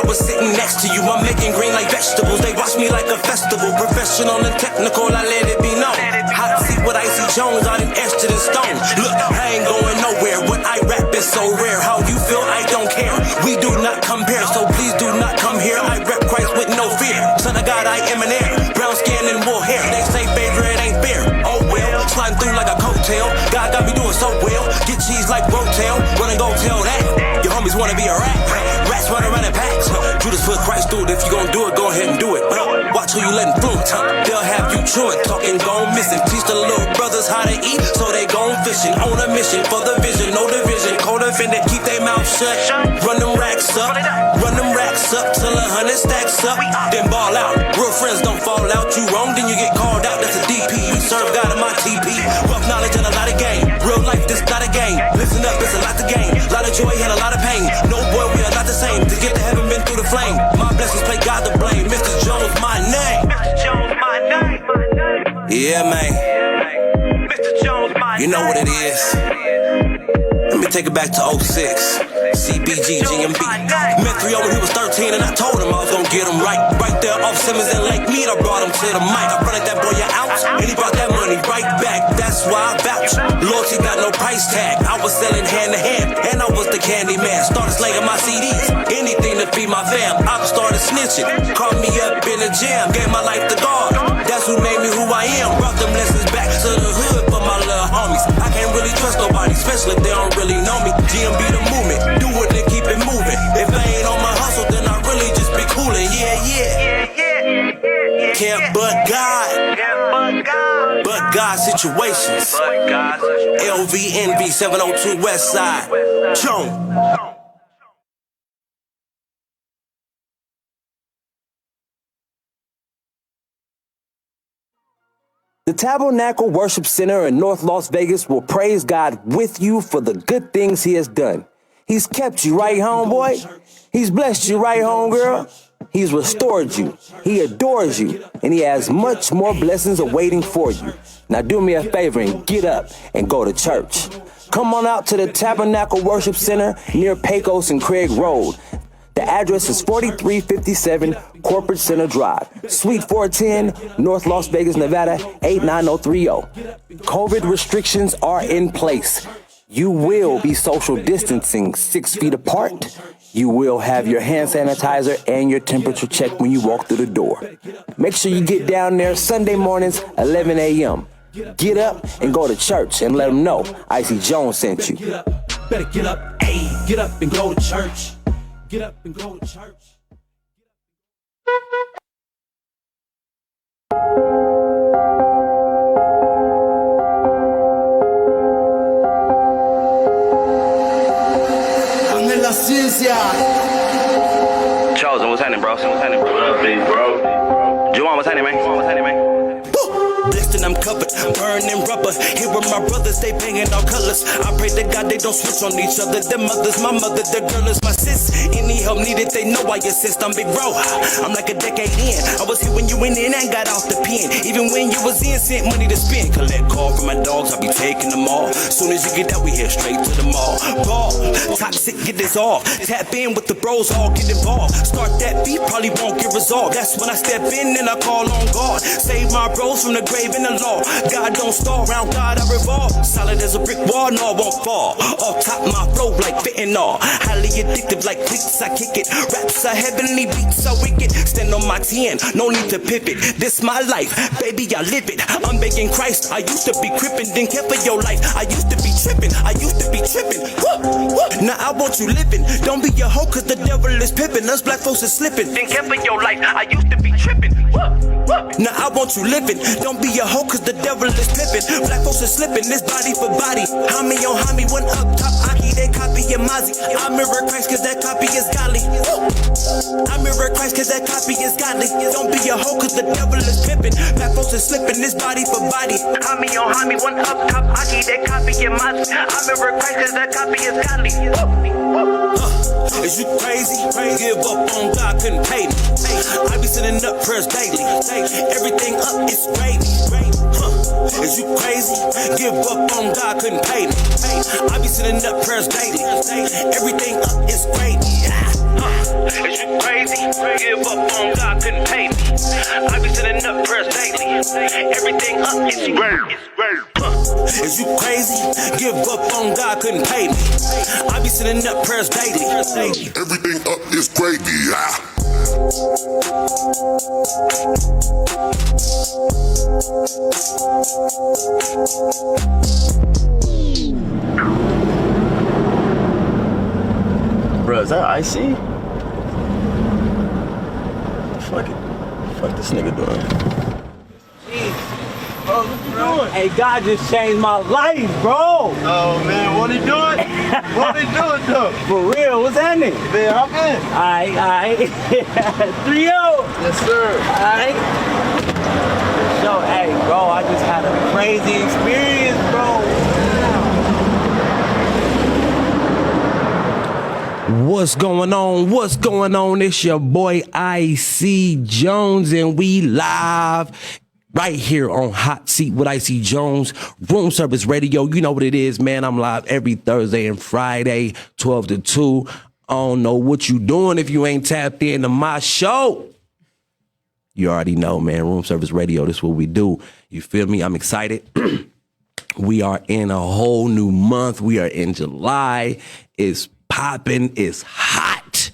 was sitting next to you. I'm making green like vegetables. They watch me like a festival. Professional and technical, I let it be known. Hot seat with Icy Jonez, I done etched it in stone. Look, I ain't going nowhere. What I rap is so rare. How you feel, I don't care. We do not compare, so please do not come here. I rap Christ with no fear. Son of God, I am an heir. Brown skin and wool hair. They say favorite ain't fair. Oh well, sliding through like a coattail. God got me doing so well. Get cheese like Rotel. Run and go tell that. Your homies wanna be a rat. Rats run around in packs. Judas put Christ through it. If you gon' do it, go ahead and do it. Watch who you let influence. They'll have you chewing, talking, gone missing. Teach the little brothers how to eat, so they gone fishing. On a mission for the vision, no division. Co-defendant, keep their mouth shut. Run them racks up. Run them racks up till 100 stacks up. Then ball out. Real friends don't fall out. You wrong, then you get called out. That's a DP. You serve God in my TP. Rough knowledge and a lot of game. Real life, this not a game. Listen up, it's a lot to gain. Lot of joy and a lot of pain. No boy, we are not the same. To get to heaven, been through the flame. My blessings play God to blame. Mr. Jonez, my name. Mr. Jonez, my name. Yeah, man. Mr. Jonez, my name. You know what it is. Let me take it back to 06. CBG, GMB. Met 3 when he was 13 and I told him I was gonna get him right. Right there off Simmons and Lake Mead, I brought him to the mic. I fronted that boy an ounce and he brought that money right back. That's why I vouch. Loyalty got no price tag. I was selling hand to hand and I was the candy man. Started slanging my CDs, anything to feed my fam. I started snitching, caught me up in the jam. Gave my life to God, that's who made me who I am. Brought them lessons back to the hood for my little homies. I can't really trust nobody, especially if they don't really know me. GMB the movement, do it and keep it moving. If I ain't on my hustle, then I really just be coolin'. Yeah. Can't but God. But God situations. LVNV 702 West Side. Jonez. The Tabernacle Worship Center in North Las Vegas will praise God with you for the good things He has done. He's kept you, right, homeboy? He's blessed you, right, homegirl? He's restored you. He adores you. And He has much more blessings awaiting for you. Now do me a favor and get up and go to church. Come on out to the Tabernacle Worship Center near Pecos and Craig Road. The address is 4357 Corporate Center Drive, Suite 410, North Las Vegas, Nevada, 89030. COVID restrictions are in place. You will be social distancing 6 feet apart. You will have your hand sanitizer and your temperature checked when you walk through the door. Make sure you get down there Sunday mornings, 11 a.m. Get up and go to church and let them know Icy Jonez sent you. Better get up, ayy, get up and go to church. Get up and go to church. La ciencia. Chosen, what's happening, bro? What's happening, bro? What up, big bro? Juwan, what's happening, man? What's happening, man? Blessed and I'm covered, burning rubber. Here with my brothers, they banging all colors. I pray to God they don't switch on each other. Their mother's my mother, their girl is my sis. Any help needed, they know I assist. I'm big bro, I'm like a decade in. I was here when you went in and got off the pen. Even when you was in, sent money to spend. Collect call from my dogs, I'll be taking them all. Soon as you get out, we head straight to the mall. Ball, toxic, get this off. Tap in with the bros, all get involved. Start that beat, probably won't get resolved. That's when I step in and I call on God. Save my bros from the grave in the law. God don't stall, around God I revolve. Solid as a brick wall, no I won't fall. Off top my flow like fentanyl. Highly addictive like clicks, I kick it. Raps are heavenly, beats are wicked. Stand on my 10, no need to pivot. This my life, baby I live it. I'm begging Christ, I used to be crippin'. Didn't care for your life, I used to be trippin'. Now I want you living. Don't be a hoe cause the devil is pippin'. Us black folks is slippin'. Didn't care for your life, I used to be trippin'. Now I want you living. Don't be a hoe cause the devil is pippin'. Black folks is slippin', this body for body. Homie on homie, one up top, Aki, they copy your Mozzie. I mirror Christ cause that copy is godly. I mirror Christ cause that copy is godly. Don't be a hoe cause the devil is pippin'. Black folks is slippin', this body for body. Homie on homie, one up top, Aki, they copy your Mozzie. I mirror Christ cause that copy is godly. Is you crazy? Give up on God, couldn't pay me. I be sending up prayers daily. Everything up, it's gravy. Is you crazy? Give up on God, couldn't pay me. I be sending up prayers daily. Everything up, it's gravy. Is you crazy? couldn't pay me. I be sending up prayers daily. Everything up is great. Is you crazy? Give up on God, couldn't pay me. I be sending up prayers daily. Everything up is gravy. Bro, is that icy? Fuck this nigga doing? Bro, what you doing? Hey, God just changed my life, bro. Oh man, what he doing? What he doing though? For real, what's happening? Man, hop in. Alright. 3-0. Yes, sir. Alright. So, hey, bro, I just had a crazy experience, bro. What's going on? What's going on? It's your boy IC Jones, and we live right here on Hot Seat with IC Jones, Room Service Radio. You know what it is, man. I'm live every Thursday and Friday, 12 to 2. I don't know what you doing if you ain't tapped into my show. You already know, man. Room Service Radio, this is what we do. You feel me? I'm excited. We are in a whole new month. We are in July. It's popping. It's hot.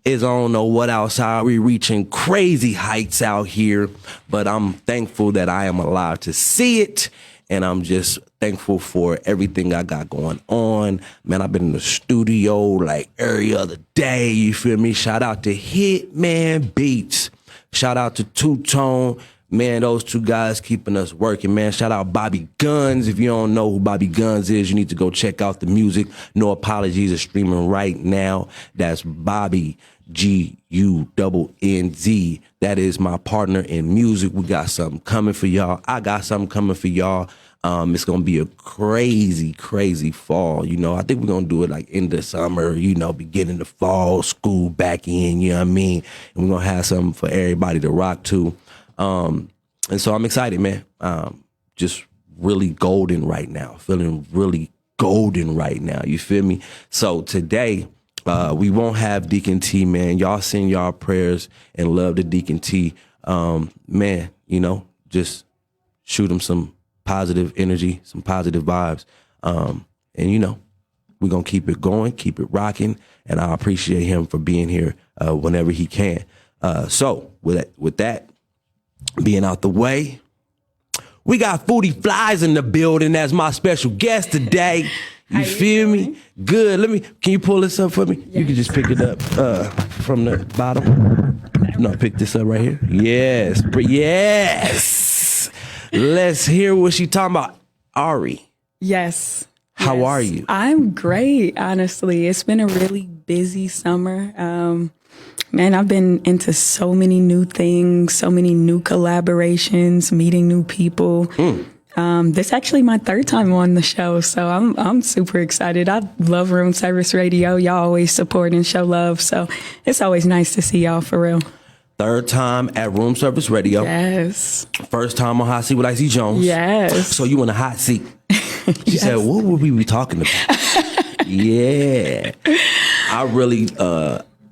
It's I don't know what outside. We're reaching crazy heights out here, but I'm thankful that I am alive to see it, and I'm just thankful for everything I got going on. Man, I've been in the studio like every other day, you feel me? Shout out to Hitman Beats. Shout out to Two-Tone. Man, those two guys keeping us working, man. Shout out Bobby Guns. If you don't know who Bobby Guns is, you need to go check out the music. No Apologies is streaming right now. That's Bobby, G-U-N-N-Z. That is my partner in music. We got something coming for y'all. I got something coming for y'all. It's going to be a crazy, crazy fall. You know, I think we're going to do it like in the summer, you know, beginning the fall, school back in, you know what I mean? And we're going to have something for everybody to rock to. And so I'm excited, man. Just really golden right now. Feeling really golden right now. You feel me? So today, we won't have Deacon T, man. Y'all send y'all prayers and love to Deacon T. Man, you know, just shoot him some positive energy, some positive vibes. And, you know, we're going to keep it going, keep it rocking. And I appreciate him for being here whenever he can. So with that being out the way, we got Foody Flyz in the building as my special guest today. You feel me? Good. Can you pull this up for me? Yes. You can just pick it up from the bottom. No, pick this up right here. Yes. Yes. Let's hear what she talking about. Ari. Yes. How are you? I'm great, honestly. It's been a really busy summer. Man, I've been into so many new things, so many new collaborations, meeting new people. This is actually my third time on the show, so I'm super excited. I love Room Service Radio. Y'all always support and show love, so it's always nice to see y'all for real. Third time at Room Service Radio. Yes. First time on Hot Seat with IC Jones. Yes. So you in a hot seat. She said, what would we be talking about? Yeah. I really...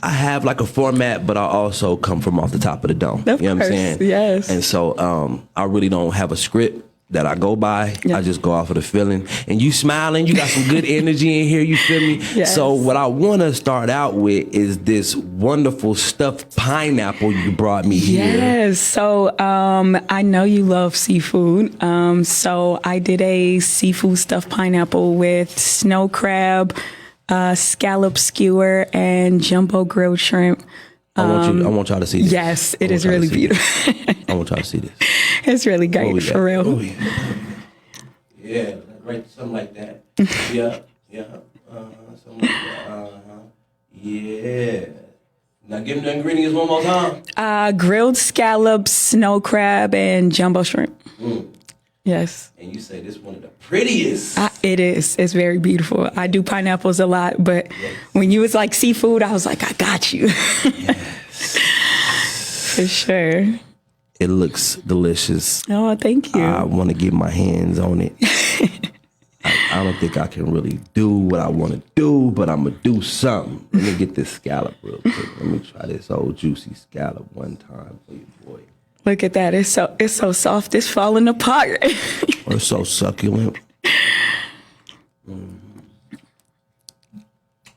I have like a format, but I also come from off the top of the dome. Of you know what I'm saying? Yes. And so I really don't have a script that I go by. Yep. I just go off of the feeling. And you smiling, you got some good energy in here, you feel me? Yes. So what I want to start out with is this wonderful stuffed pineapple you brought me here. Yes. So I know you love seafood. So I did a seafood stuffed pineapple with snow crab, scallop skewer, and jumbo grilled shrimp. I want y'all to see this. Yes, it is really beautiful. I want y'all to see this. It's really great, for real. Oh, yeah. Yeah, right, something like that. Yeah. Something like that. Yeah. Now give me the ingredients one more time. Grilled scallops, snow crab, and jumbo shrimp. Yes. And you say this is one of the prettiest. It is. It's very beautiful. I do pineapples a lot, but when you was like seafood, I was like, I got you. Yes. For sure. It looks delicious. Oh, thank you. I want to get my hands on it. I I don't think I can really do what I want to do, but I'm gonna do something. Let me get this scallop real quick. Let me try this old juicy scallop one time for you, boy. Look at that. It's so soft. It's falling apart. It's so succulent.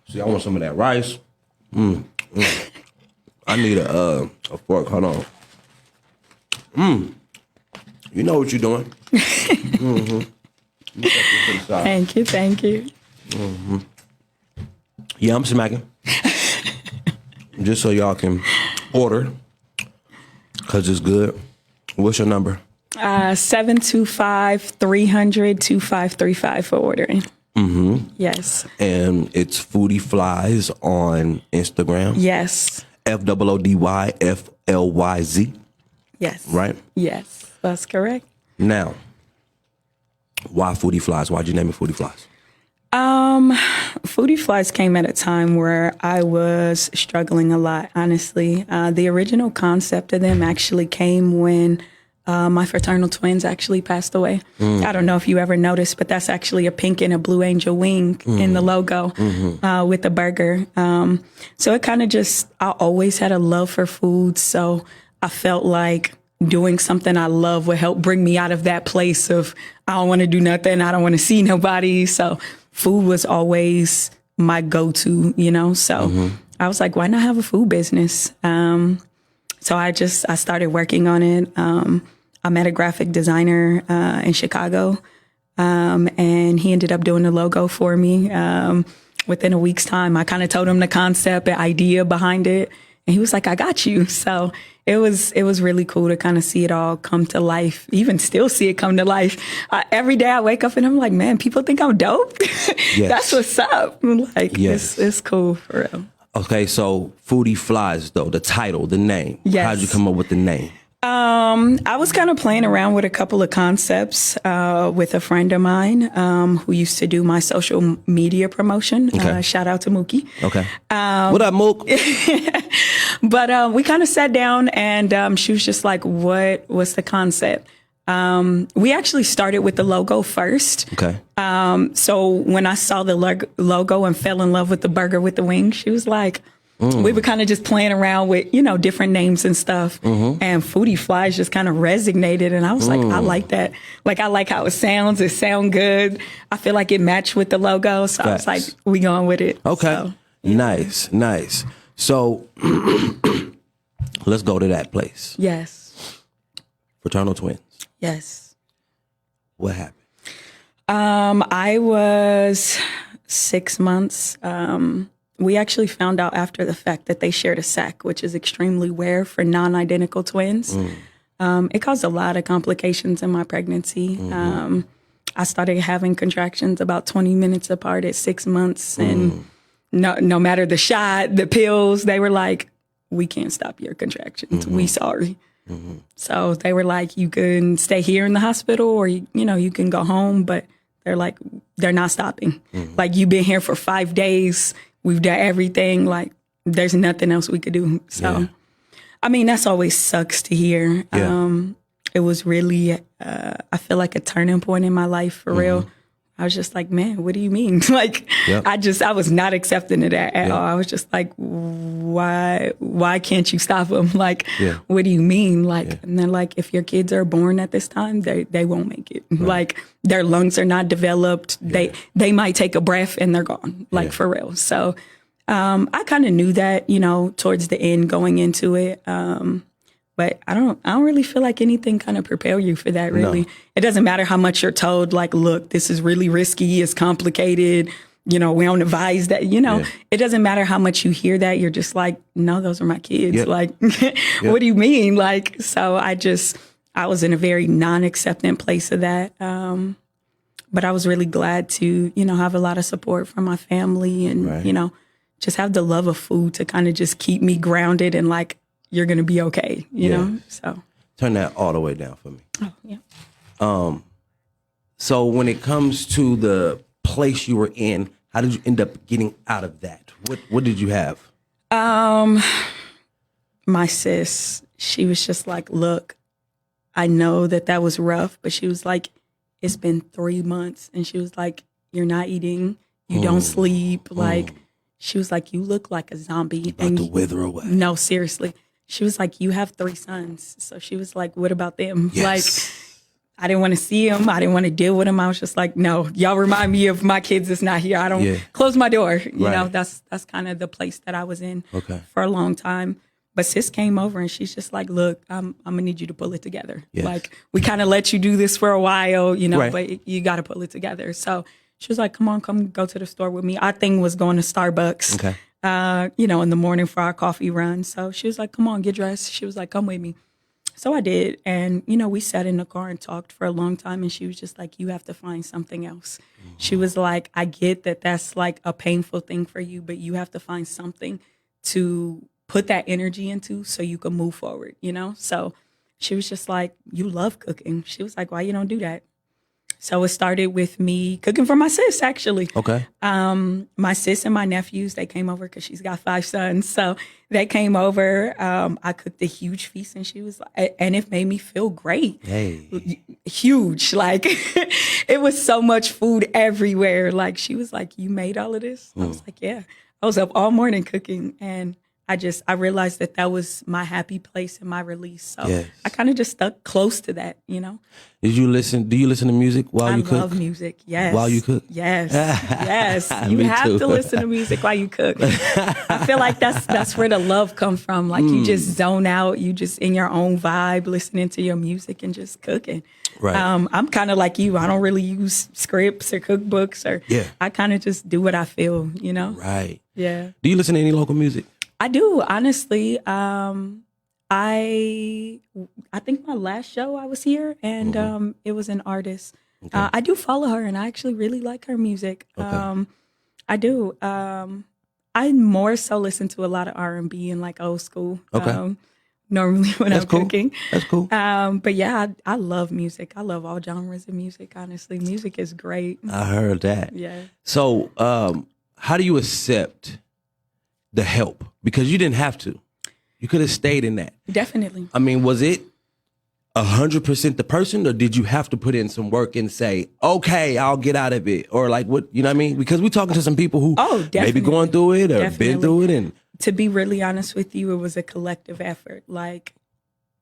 See, I want some of that rice. I need a fork. Hold on. You know what you're doing. Thank you. Yeah, I'm smacking. Just so y'all can order, because it's good. What's your number? 725-300-2535 for ordering. Yes. And it's Foody Flyz on Instagram. Yes. FOODYFLYZ. Yes. Right? Yes, that's correct. Now, why Foody Flyz? Why'd you name it Foody Flyz? Foody Flyz came at a time where I was struggling a lot, honestly. The original concept of them actually came when my fraternal twins actually passed away. I don't know if you ever noticed, but that's actually a pink and a blue angel wing in the logo with the burger. So it kind of I always had a love for food. So I felt like doing something I love would help bring me out of that place of, I don't want to do nothing. I don't want to see nobody. So food was always my go-to, So I was like, why not have a food business? So I started working on it. I met a graphic designer in Chicago, and he ended up doing the logo for me. Within a week's time, I kind of told him the concept, the idea behind it, and he was like, I got you. So it was really cool to kind of see it all come to life, even still see it come to life. Every day I wake up and I'm like, man, people think I'm dope. Yes. That's what's up. Like, yes. It's cool for real. Okay, so Foody Flyz, though, the title, the name. Yes. How'd you come up with the name? I was kind of playing around with a couple of concepts with a friend of mine who used to do my social media promotion. Okay. Shout out to Mookie. Okay. What up, Mook? But we kind of sat down and she was just like, what's the concept? We actually started with the logo first. Okay. So when I saw the logo and fell in love with the burger with the wings, she was like, we were kind of just playing around with, different names and stuff. And Foody Flyz just kind of resonated. And I was like, I like that. Like, I like how it sounds. It sound good. I feel like it matched with the logo. So I was like, we going with it. Okay. So, yeah. Nice. So let's go to that place. Yes. Fraternal twins. Yes. What happened? I was 6 months. We actually found out after the fact that they shared a sac, which is extremely rare for non-identical twins. It caused a lot of complications in my pregnancy. I started having contractions about 20 minutes apart at 6 months. And no matter the shot, the pills, they were like, we can't stop your contractions. We sorry. So they were like, you can stay here in the hospital or, you can go home. But they're like, they're not stopping. Like, you've been here for 5 days. We've done everything. Like, there's nothing else we could do. So, I mean, that's always sucks to hear. Yeah. It was really, I feel like a turning point in my life for real. I was just like, man, what do you mean? Like, I was not accepting it at all. I was just like, why can't you stop them? Like, what do you mean? Like, and they're like, if your kids are born at this time, they won't make it. Right. Like, their lungs are not developed. They might take a breath and they're gone, like for real. So, I kind of knew that, towards the end going into it. But I don't really feel like anything kind of prepare you for that, really. No. It doesn't matter how much you're told, like, look, this is really risky, it's complicated, we don't advise that, It doesn't matter how much you hear that, you're just like, no, those are my kids. Yep. Like, what do you mean? Like, so I was in a very non-acceptant place of that. But I was really glad to, have a lot of support from my family and, just have the love of food to kind of just keep me grounded and like, you're going to be okay, you know? So turn that all the way down for me. Oh, yeah. So when it comes to the place you were in, how did you end up getting out of that? What did you have? My sis, she was just like, look, I know that was rough, but she was like, it's been 3 months. And she was like, you're not eating, you don't sleep. Like, she was like, you look like a zombie. About to wither away. No, seriously. She was like, you have 3 sons. So she was like, what about them? Yes. Like, I didn't want to see them. I didn't want to deal with them. I was just like, no, y'all remind me of my kids that's not here. I don't close my door. You know, that's kind of the place that I was in for a long time. But sis came over and she's just like, look, I'm going to need you to pull it together. Yes. Like, we kind of let you do this for a while, you know, but you got to pull it together. So she was like, come go to the store with me. Our thing was going to Starbucks, you know, in the morning for our coffee run. So she was like, come on, get dressed. She was like, come with me. So I did. And, you know, we sat in the car and talked for a long time. And she was just like, you have to find something else. She was like, I get that that's like a painful thing for you, but you have to find something to put that energy into so you can move forward, you know? So she was just like, you love cooking. She was like, why you don't do that? So it started with me cooking for my sis, actually. Okay. My sis and my nephews, they came over because she's got 5 sons. So they came over. I cooked a huge feast and she was like, and it made me feel great. Hey. Huge. Like, it was so much food everywhere. Like, she was like, you made all of this? I was like, yeah. I was up all morning cooking, and I realized that was my happy place and my release. So I kind of just stuck close to that, you know. Do you listen to music while you cook? I love music, yes. While you cook? Yes, yes. You have to listen to music while you cook. I feel like that's where the love comes from. Like, you just zone out, you just in your own vibe, listening to your music and just cooking. Right. I'm kind of like you. I don't really use scripts or cookbooks, or I kind of just do what I feel, you know. Right. Yeah. Do you listen to any local music? I do, honestly. I think my last show I was here, and it was an artist. Okay. I do follow her, and I actually really like her music. Okay. I do. I more so listen to a lot of R&B and like old school. Okay. Normally when I'm cooking. That's cool. But yeah, I love music. I love all genres of music, honestly. Music is great. I heard that. Yeah. So how do you accept the help? Because you didn't have to. You could have stayed in that. Definitely. I mean, was it 100% the person, or did you have to put in some work and say, okay, I'll get out of it? Or like, what, you know what I mean? Because we're talking to some people who maybe going through it or been through it. And to be really honest with you, it was a collective effort. Like,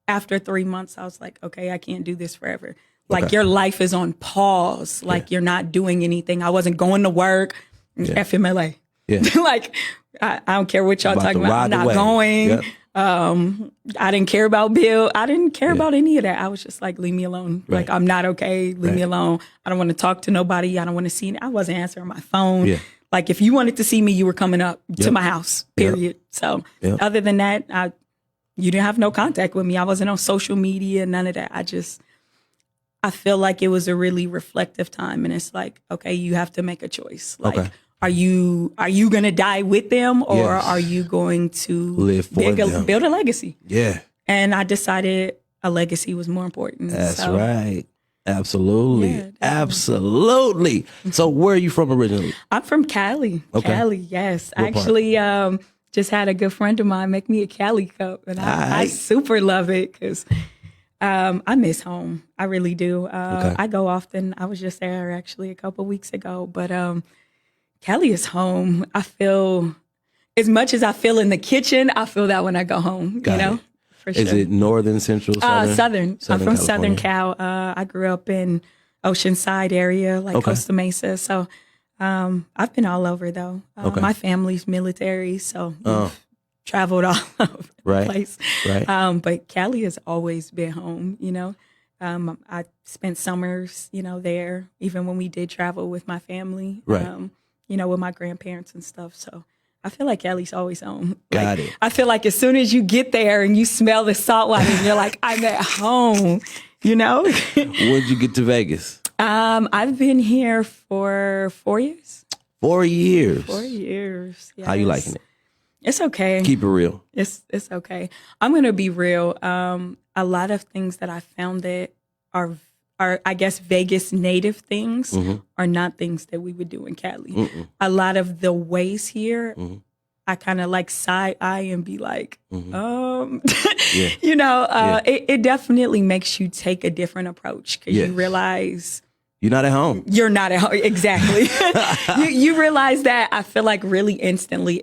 after 3 months, I was like, okay, I can't do this forever. Like, your life is on pause. Like, you're not doing anything. I wasn't going to work. FMLA. Yeah. Like, I don't care what y'all talking about. I'm not going. Yep. I didn't care about Bill. I didn't care about any of that. I was just like, leave me alone. Right. Like, I'm not okay. Leave me alone. I don't want to talk to nobody. I don't want to see. I wasn't answering my phone. Yeah. Like, if you wanted to see me, you were coming up to my house, period. So other than that, you didn't have no contact with me. I wasn't on social media, none of that. I feel like it was a really reflective time. And it's like, okay, you have to make a choice. Like, are you going to die with them, or are you going to live for them? Build a legacy? Yeah. And I decided a legacy was more important. That's right. Absolutely. Yeah, absolutely. So where are you from originally? I'm from Cali. Okay. Cali, yes. What actually, just had a good friend of mine make me a Cali cup, and I super love it because I miss home. I really do. I go often. I was just there actually a couple weeks ago, but Cali is home. I feel, as much as I feel in the kitchen, I feel that when I go home, you know? For sure. Is it northern, central, southern? Southern. I'm from Southern Cal. I grew up in Oceanside area, like Costa Mesa. So I've been all over, though. My family's military, so we've traveled all over the place. Right. But Cali has always been home, you know? I spent summers, you know, there, even when we did travel with my family. Right. You know, with my grandparents and stuff. So I feel like Cali's always home. Got it. I feel like as soon as you get there and you smell the salt water, and you're like, I'm at home, you know? When did you get to Vegas? I've been here for 4 years. 4 years? 4 years, yes. How you liking it? It's okay. Keep it real. It's okay. I'm going to be real. A lot of things that I found that are I guess Vegas native things are not things that we would do in Cali. A lot of the ways here, I kind of like side eye and be like, you know, it definitely makes you take a different approach because you realize You're not at home. You're not at home. Exactly. you realize that, I feel like, really instantly.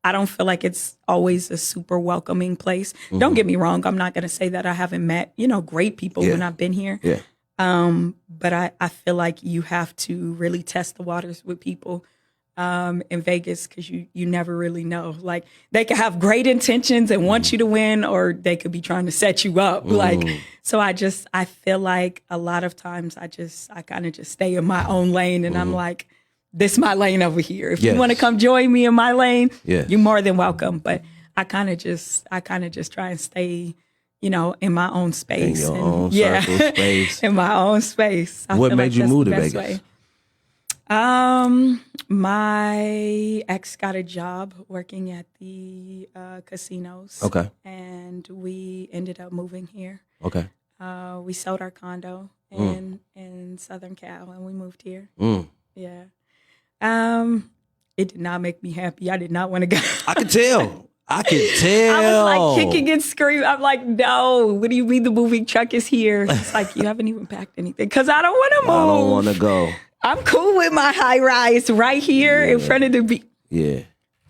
I don't feel like it's always a super welcoming place. Mm-hmm. Don't get me wrong. I'm not going to say that I haven't met, great people when I've been here. Yeah. But I feel like you have to really test the waters with people in Vegas, because you never really know. Like, they could have great intentions and want you to win, or they could be trying to set you up. Like, so I feel like a lot of times I kind of just stay in my own lane, and I'm like, this is my lane over here. If you want to come join me in my lane, you're more than welcome. But I kind of just try and stay, in my own space. In your own circle space. In my own space. What made you move to Vegas? Way. My ex got a job working at the casinos. Okay. And we ended up moving here. Okay. We sold our condo in Southern Cal, and we moved here. Yeah. It did not make me happy. I did not want to go. I could tell. I was like kicking and screaming. I'm like, no, what do you mean the moving truck is here? It's like, you haven't even packed anything, because I don't want to move. I don't want to go. I'm cool with my high rise right here in front of the beach. Yeah.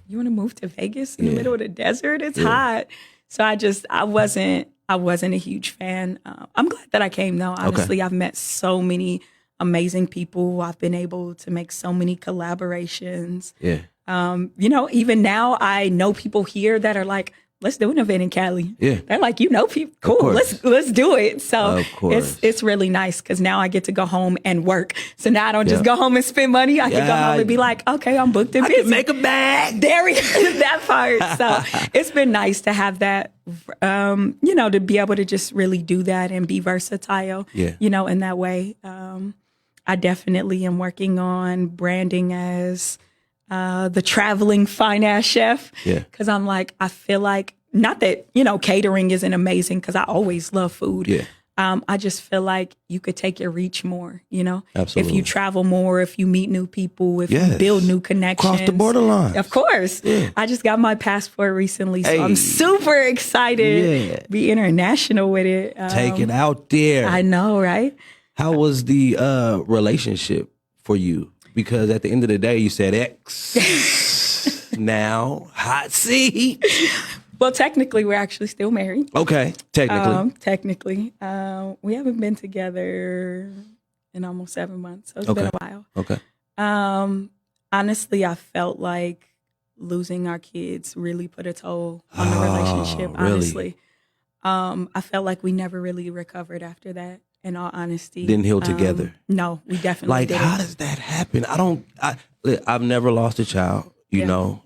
You want to move to Vegas in the middle of the desert? It's hot. So I wasn't a huge fan. I'm glad that I came, though. Honestly, I've met so many amazing people. I've been able to make so many collaborations. Yeah. Even now I know people here that are like, let's do an event in Cali. Yeah. They're like, people, cool, let's do it. So it's really nice, because now I get to go home and work. So now I don't just go home and spend money. I can go home and be like, okay, I'm booked and busy. I can make a bag. There is that part. So it's been nice to have that, to be able to just really do that and be versatile, in that way. I definitely am working on branding as the traveling fine ass chef. Yeah. Because I'm like, I feel like, not that, catering isn't amazing, because I always love food. Yeah. I just feel like you could take your reach more, Absolutely. If you travel more, if you meet new people, if you build new connections. Cross the borderline. Of course. Yeah. I just got my passport recently, so I'm super excited. Yeah. Be international with it. Take it out there. I know, right? How was the relationship for you? Because at the end of the day, you said ex. Now, hot seat. Well, technically, we're actually still married. Okay, technically. We haven't been together in almost 7 months, so it's been a while. Okay. Honestly, I felt like losing our kids really put a toll on the relationship, honestly. Really? I felt like we never really recovered after that. In all honesty, didn't heal together. No, we definitely didn't. How does that happen? I've never lost a child. You know,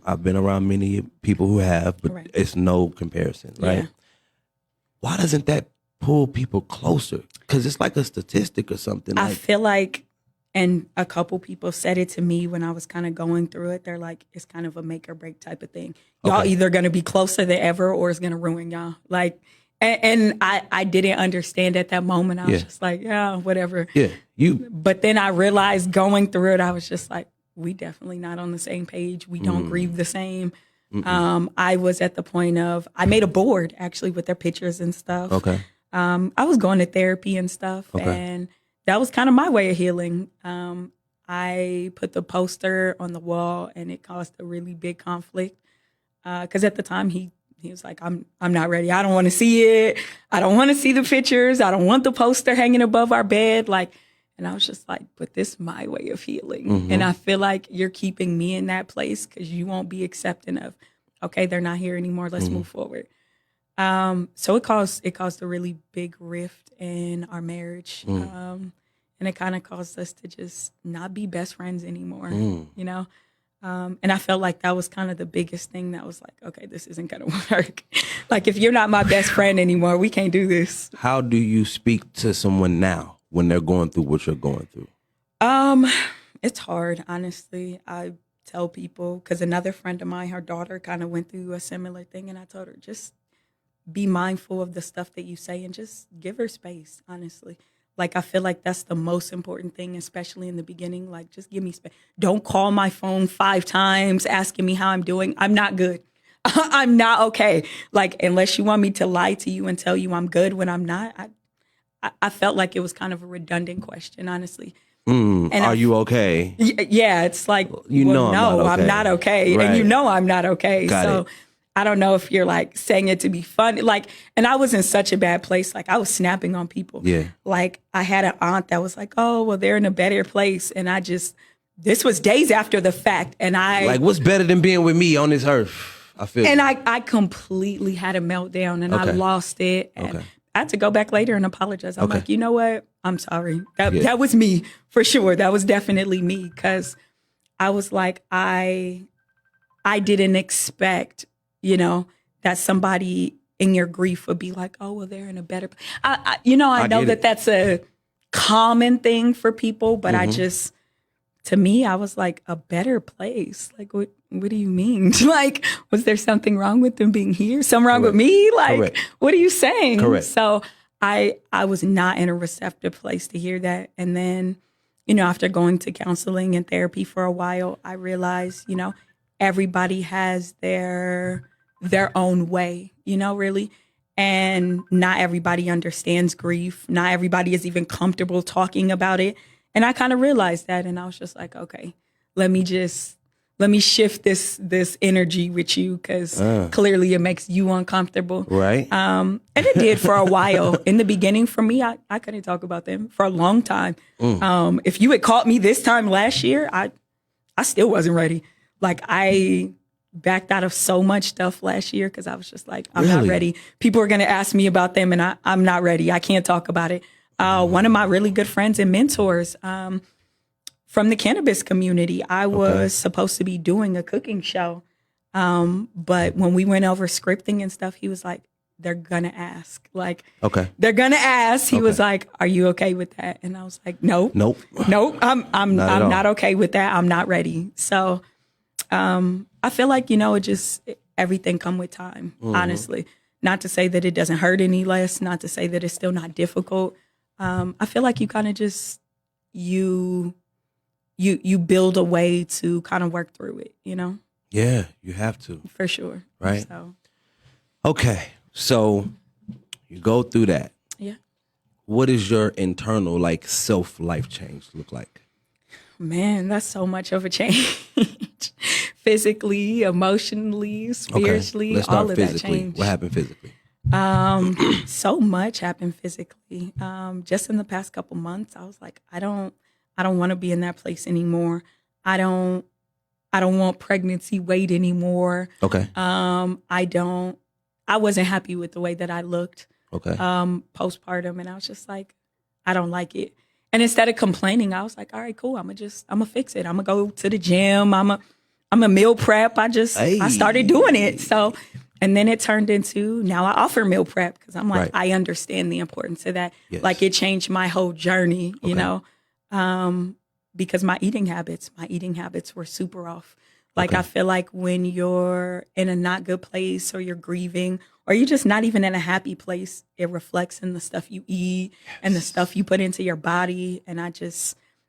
I've been around many people who have, but it's no comparison, right? Yeah. Why doesn't that pull people closer? Because it's like a statistic or something. I feel like, and a couple people said it to me when I was kind of going through it. They're like, it's kind of a make or break type of thing. Y'all either going to be closer than ever, or it's going to ruin y'all. Like. And I didn't understand at that moment. I was just like, yeah, whatever. Yeah, But then I realized going through it, I was just like, we definitely not on the same page. We don't grieve the same. I was at the point of, I made a board actually with their pictures and stuff. Okay. I was going to therapy and stuff, and that was kind of my way of healing. I put the poster on the wall, and it caused a really big conflict because at the time he was like, I'm not ready. I don't want to see it. I don't want to see the pictures. I don't want the poster hanging above our bed. And I was just like, but this is my way of healing. And I feel like you're keeping me in that place because you won't be accepting of, okay, they're not here anymore. Let's move forward. So it caused a really big rift in our marriage. And it kind of caused us to just not be best friends anymore, you know? And I felt like that was kind of the biggest thing that was like, okay, this isn't going to work. Like, if you're not my best friend anymore, we can't do this. How do you speak to someone now when they're going through what you're going through? It's hard, honestly. I tell people, because another friend of mine, her daughter kind of went through a similar thing. And I told her, just be mindful of the stuff that you say and just give her space, honestly. Like, I feel like that's the most important thing, especially in the beginning. Like, just give me space. Don't call my phone 5 times asking me how I'm doing. I'm not good. I'm not okay. Like, unless you want me to lie to you and tell you I'm good when I'm not, I felt like it was kind of a redundant question, honestly. And are you okay? Yeah, it's like, no, I'm not okay. Right. And I'm not okay. Got it. I don't know if you're like saying it to be funny. Like, and I was in such a bad place. Like, I was snapping on people. Yeah. Like, I had an aunt that was like, oh, well, they're in a better place. And this was days after the fact. And like, what's better than being with me on this earth? I feel. And I completely had a meltdown and I lost it. And I had to go back later and apologize. I'm like, you know what? I'm sorry. That was me for sure. That was definitely me. Because I was like, I didn't expect, that somebody in your grief would be like, oh, well, they're in a better place. I know that that's a common thing for people, but to me, I was like, a better place. Like, what do you mean? Like, was there something wrong with them being here? Something wrong with me? Like, what are you saying? Correct. So I was not in a receptive place to hear that. And then, after going to counseling and therapy for a while, I realized, everybody has their own way, really. And not everybody understands grief. Not everybody is even comfortable talking about it. And I kind of realized that. And I was just like, okay, let me shift this energy with you, because clearly it makes you uncomfortable. Right. And it did for a while. In the beginning, for me, I couldn't talk about them for a long time. If you had caught me this time last year, I still wasn't ready. Like, I backed out of so much stuff last year because I was just like, I'm not ready. People are going to ask me about them and I'm not ready. I can't talk about it. One of my really good friends and mentors from the cannabis community, I was supposed to be doing a cooking show. But when we went over scripting and stuff, he was like, they're going to ask. Like, they're going to ask. He was like, are you okay with that? And I was like, nope. I'm not okay with that. I'm not ready. So I feel like, everything come with time, honestly. Not to say that it doesn't hurt any less, not to say that it's still not difficult. I feel like you kind of just, you build a way to kind of work through it, Yeah, you have to. For sure. Right. So. Okay. So you go through that. Yeah. What does your internal self-life change look like? Man, that's so much of a change. Physically, emotionally, spiritually, Let's all start of physically. that changed. What happened physically? So much happened physically. Just in the past couple months, I was like, I don't want to be in that place anymore. I don't want pregnancy weight anymore. Okay. I wasn't happy with the way that I looked. Okay. Postpartum, and I was just like, I don't like it. And instead of complaining, I was like, all right, cool. I'm gonna fix it. I'm gonna go to the gym. I'm a meal prep. I started doing it. So, and then it turned into, now I offer meal prep because I'm like, I understand the importance of that. Yes. Like, it changed my whole journey, because my eating habits were super off. Like, I feel like when you're in a not good place, or you're grieving, or you're just not even in a happy place, it reflects in the stuff you eat and the stuff you put into your body. And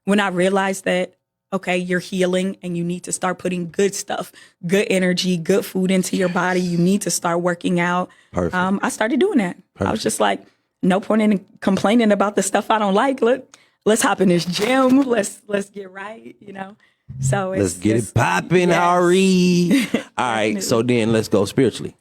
when I realized that, okay, you're healing and you need to start putting good stuff, good energy, good food into your body. You need to start working out. Perfect. I started doing that. Perfect. I was just like, no point in complaining about the stuff I don't like. Look, let's hop in this gym. Let's get right, So let's get it popping, Ari. All right. So then let's go spiritually.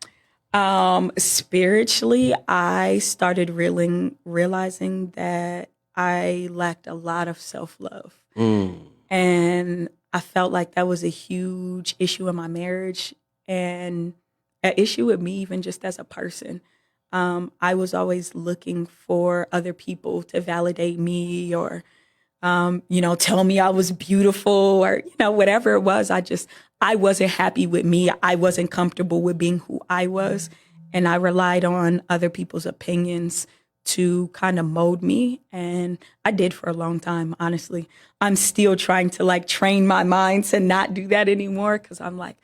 Spiritually, I started realizing that I lacked a lot of self-love. And I felt like that was a huge issue in my marriage, and an issue with me even just as a person. I was always looking for other people to validate me, or tell me I was beautiful, or, whatever it was. I wasn't happy with me. I wasn't comfortable with being who I was. And I relied on other people's opinions to kind of mold me. And I did for a long time, honestly. I'm still trying to train my mind to not do that anymore, because I'm like,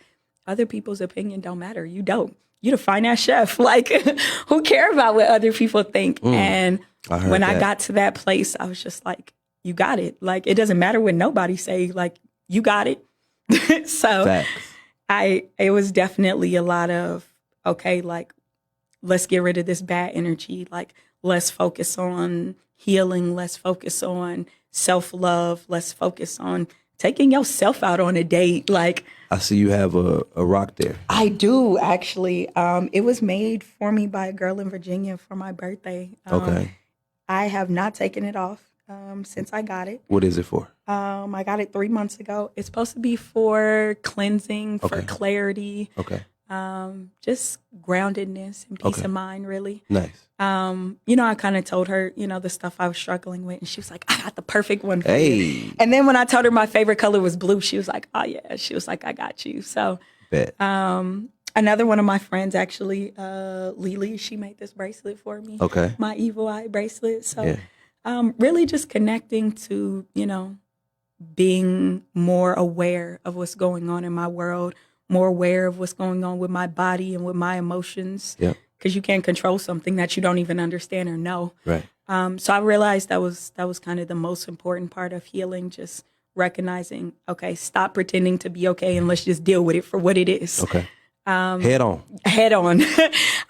other people's opinion don't matter. You don't. You're the fine ass chef. Who care about what other people think? And when I got to that place, I was just like, you got it. It doesn't matter what nobody say. You got it. So Facts. It was definitely a lot of, okay, let's get rid of this bad energy. let's focus on healing. Let's focus on self-love. Let's focus on taking yourself out on a date. Like, I see you have a rock there. I do, actually. It was made for me by a girl in Virginia for my birthday. Okay. I have not taken it off since I got it. What is it for? I got it 3 months ago. It's supposed to be for cleansing, for clarity. Okay. Just groundedness and peace of mind, really. Nice. I kind of told her, the stuff I was struggling with, and she was like, I got the perfect one for Hey. you. And then when I told her my favorite color was blue, she was like, oh yeah. She was like, I got you. So Bet. another one of my friends, actually, Lily, she made this bracelet for me. Okay. My evil eye bracelet. So really just connecting to, being more aware of what's going on in my world, more aware of what's going on with my body and with my emotions. Yeah. Because you can't control something that you don't even understand or know. Right. So I realized that was kind of the most important part of healing, just recognizing, okay, stop pretending to be okay and let's just deal with it for what it is. Okay. Head on. Head on.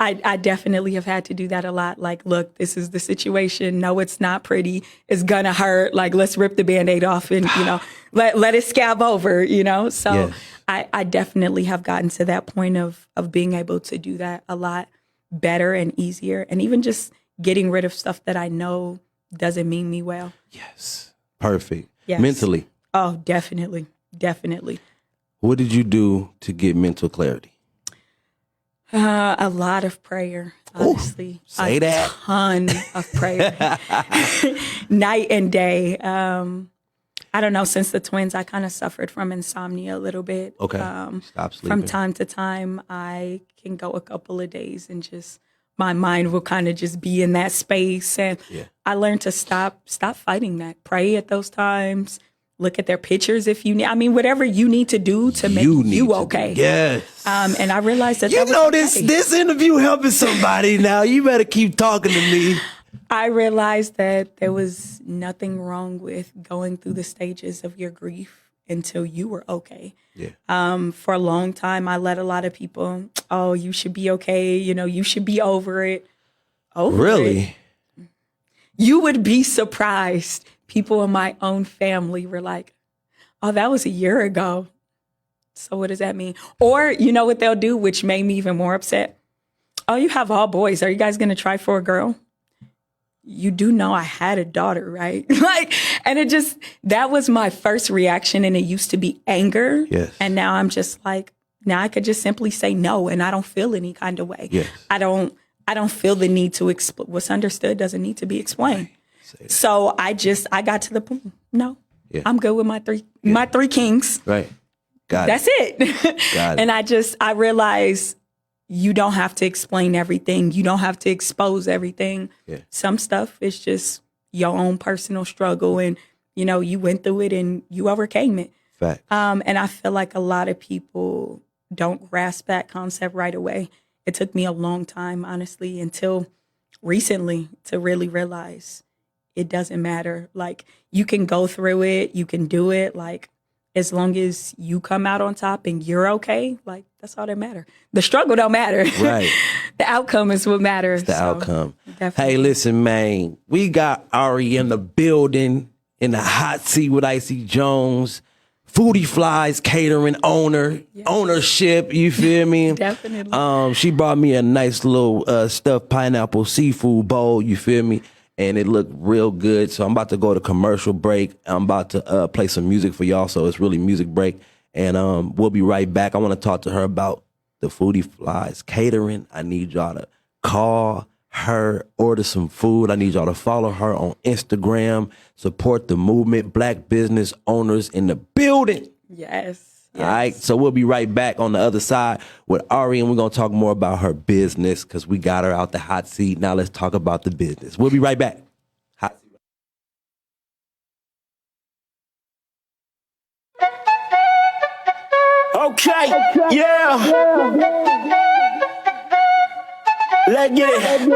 I definitely have had to do that a lot. Like, look, this is the situation. No, it's not pretty. It's gonna hurt. Like, let's rip the Band-Aid off and, let it scab over, So Yes. I definitely have gotten to that point of being able to do that a lot better and easier. And even just getting rid of stuff that I know doesn't mean me well. Yes. Perfect. Yes. Mentally. Oh, definitely. Definitely. What did you do to get mental clarity? A lot of prayer, honestly. Say a that. ton of prayer. Night and day. I don't know, since the twins, I kind of suffered from insomnia a little bit. Okay. Stop sleeping. From time to time, I can go a couple of days and just, my mind will kind of just be in that space. And I learned to stop fighting that. Pray at those times. Look at their pictures if you need. I mean, whatever you need to do to make you okay. Yes. And I realized that this interview helping somebody now. You better keep talking to me. I realized that there was nothing wrong with going through the stages of your grief until you were okay. Yeah. For a long time, I let a lot of people, oh, you should be okay. You should be over it. Really? You would be surprised. People in my own family were like, oh, that was a year ago. So what does that mean? Or you know what they'll do, which made me even more upset? Oh, you have all boys. Are you guys going to try for a girl? You do know I had a daughter, right? And that was my first reaction. And it used to be anger. Yes. And now I'm just like, now I could just simply say no. And I don't feel any kind of way. Yes. I don't feel the need to explain. What's understood doesn't need to be explained. So I got to the point. No, I'm good with my three kings. Right. Got That's it. Got it. And I realized you don't have to explain everything. You don't have to expose everything. Yeah. Some stuff is just your own personal struggle, and you went through it and you overcame it. Fact. And I feel like a lot of people don't grasp that concept right away. It took me a long time, honestly, until recently to really realize it doesn't matter. Like, you can go through it, you can do it. Like, as long as you come out on top and you're okay, like, that's all that matters. The struggle don't matter. Right. The outcome is what matters. The outcome. Definitely. Hey, listen, man. We got Ari in the building, in the hot seat with Icy Jones. Foody Flyz catering ownership, you feel me? Definitely. She brought me a nice little stuffed pineapple seafood bowl, you feel me? And it looked real good. So I'm about to go to commercial break. I'm about to play some music for y'all. So it's really music break. And we'll be right back. I want to talk to her about the Foody Flyz catering. I need y'all to call her, order some food. I need y'all to follow her on Instagram. Support the movement. Black business owners in the building. Yes. All right, so we'll be right back on the other side with Ari, and we're going to talk more about her business because we got her out the hot seat. Now let's talk about the business. We'll be right back. Hot seat. Okay, yeah. Let's get it.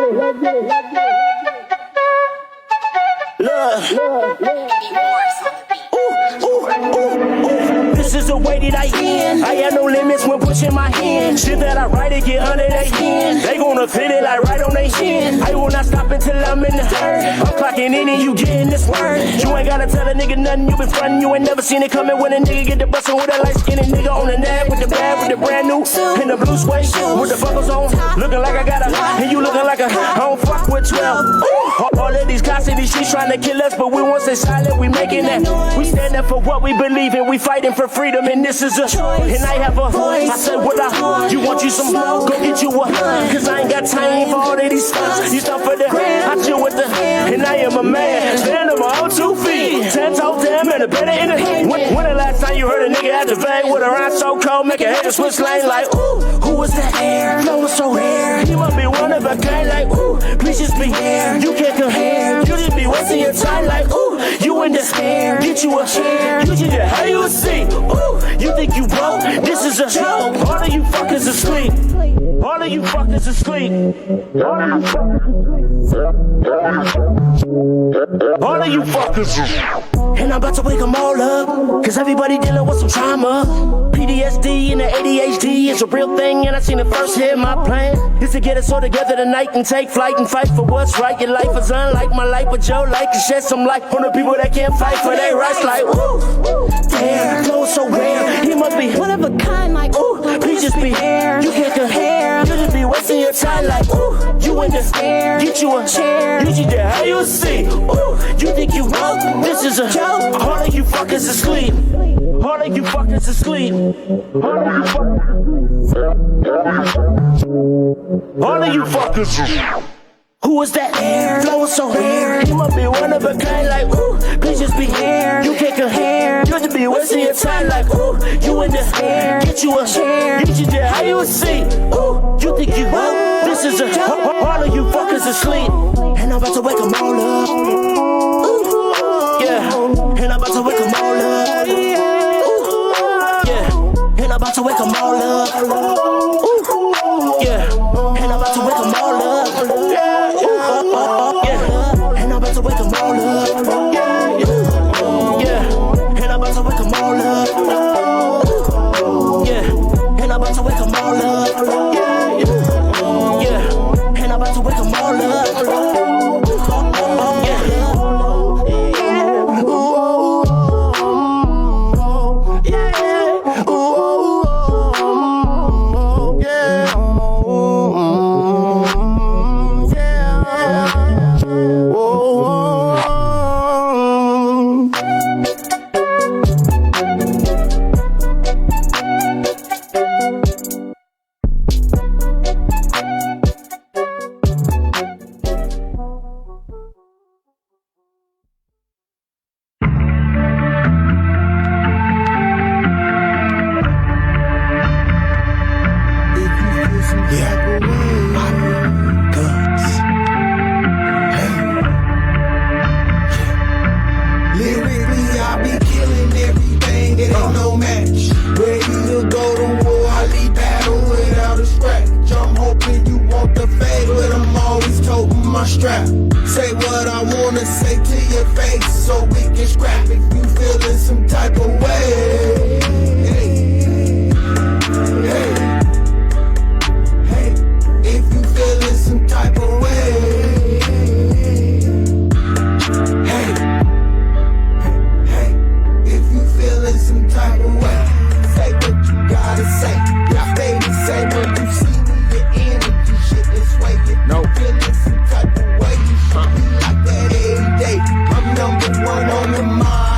Look. this is the way that I end. I have no limits when pushing my hand. Shit that I write it get under their skin. They gonna feel it like right on their chin. I will not stop until I'm in the hurt. I'm clocking in and you getting this word. You ain't gotta tell a nigga nothing, you been frontin'. You ain't never seen it coming when a nigga get the bustin' with a light skinned nigga on the nab with the bag with the brand new in the blue suede with the buckles on. Looking like I got a, and you looking like a, I don't fuck with 12. All of these cops in these streets trying to kill us, but we won't stay silent, we making that. We stand up for what we believe in, we fighting for freedom, and this is a choice. And I have a voice. I said what you want you some smoke, go get you a cause I ain't got time for all of these stunts. You stuff for the, I chill with the, and I am a man, stand on my own 2 feet, 10 toes down, and a better in the, when the last time you heard a nigga activate with a rhyme so cold, make a head to switch lane like, ooh, who was that air, flow was so rare, you must be one of a kind like, ooh, please just be here, you can't compare, you just be wasting your time like, ooh, you in despair, get you a chair, you just how you a see, ooh, you think you broke, this is a joke, all of you fuckers asleep, all of you fuckers asleep, all of you fuckers asleep, all of you fuckers asleep. And I'm about to wake them all up, cause everybody dealing with some trauma. PTSD and the ADHD is a real thing, and I seen it first hit. My plan is to get us all together tonight and take flight and fight for what's right. Your life is unlike my life, but your life can shed some light on the people that can't fight for their rights. Like, ooh, damn, flow is so rare. He must be one of a kind, like, ooh, please just be here. You can't compare, you just be wasting your time. Like, ooh, you in the air, get you a chair. You just there, how you see? Ooh, you think you woke? This is a joke. All of you fuckers asleep. All of you fuckers asleep. All of you fuckers asleep. All of you fuckers asleep. Who is that air? Flow is so rare. You must be one of a kind like, ooh, please just be here. You can't compare. You just be wasting your time like, ooh, you in the air. Get you a chair. You just there, how you a see? Ooh, you think you woke? This is a all of you fuckers asleep. And I'm about to wake them all up. Yeah, and I'm about to wake them all up. Yeah, and I'm about to wake them all up. Yeah, and I'm about to wake them all up. Yeah, and I'm about to wake them all up. Yeah, and I'm about to wake them all up. Yeah, and I'm about to wake them all up. Yeah, and I'm about to wake them all up. One on the mind.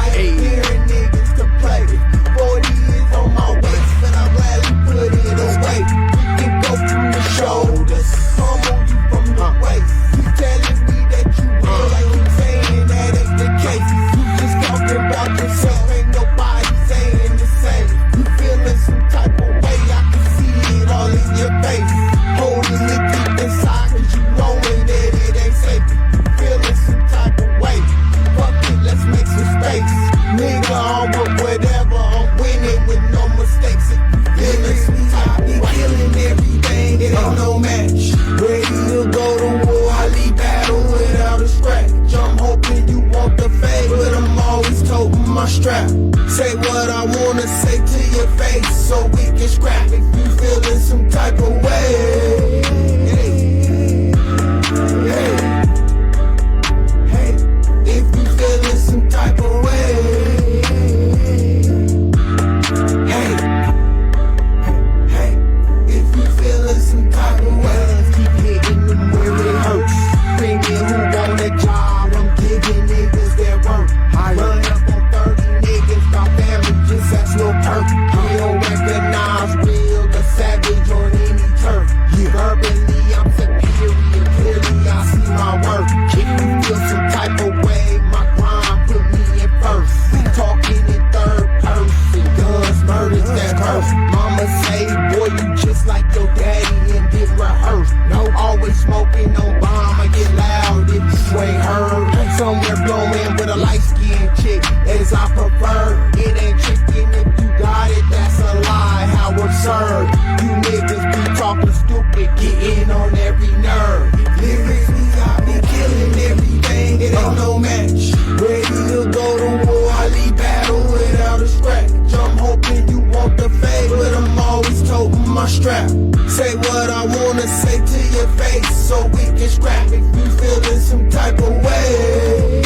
smoking on bomb, I get loud if you ain't heard. Somewhere blowing with a light-skinned chick, as I prefer. It ain't tricking if you got it, that's a lie, how absurd. You niggas be talking stupid, getting on every nerve. Lyrically, I be killing everything, it ain't no match. Ready to go to war, I lead battle without a scratch. I'm hoping you want the fade, but I'm always toting my strap. Say what I wanna say to your face, so we can scrap if you feeling some type of way.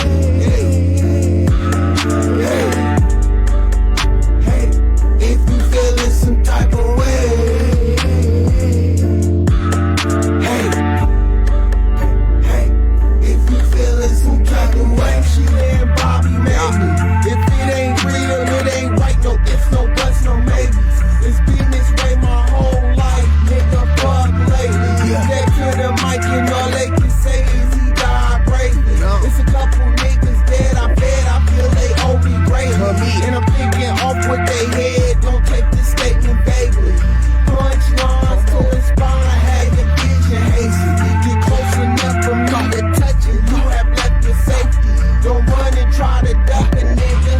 Hey, if you feeling some type of way. Hey, if you feeling some type of way. She and Bobby made me. If it ain't real, it ain't right. No ifs, no buts, no maybes. It's been this way my whole life, nigga, fuck lately. Next to the mic and all they can say is he died bravely. It's a couple niggas dead, I bet I feel they owe me greatly. And I'm picking off with they head, don't take this statement vaguely. Punchlines to inspire, had your vision hasty. Get close enough for me to touch it, you have left your safety. Don't run and try to duck a nigga,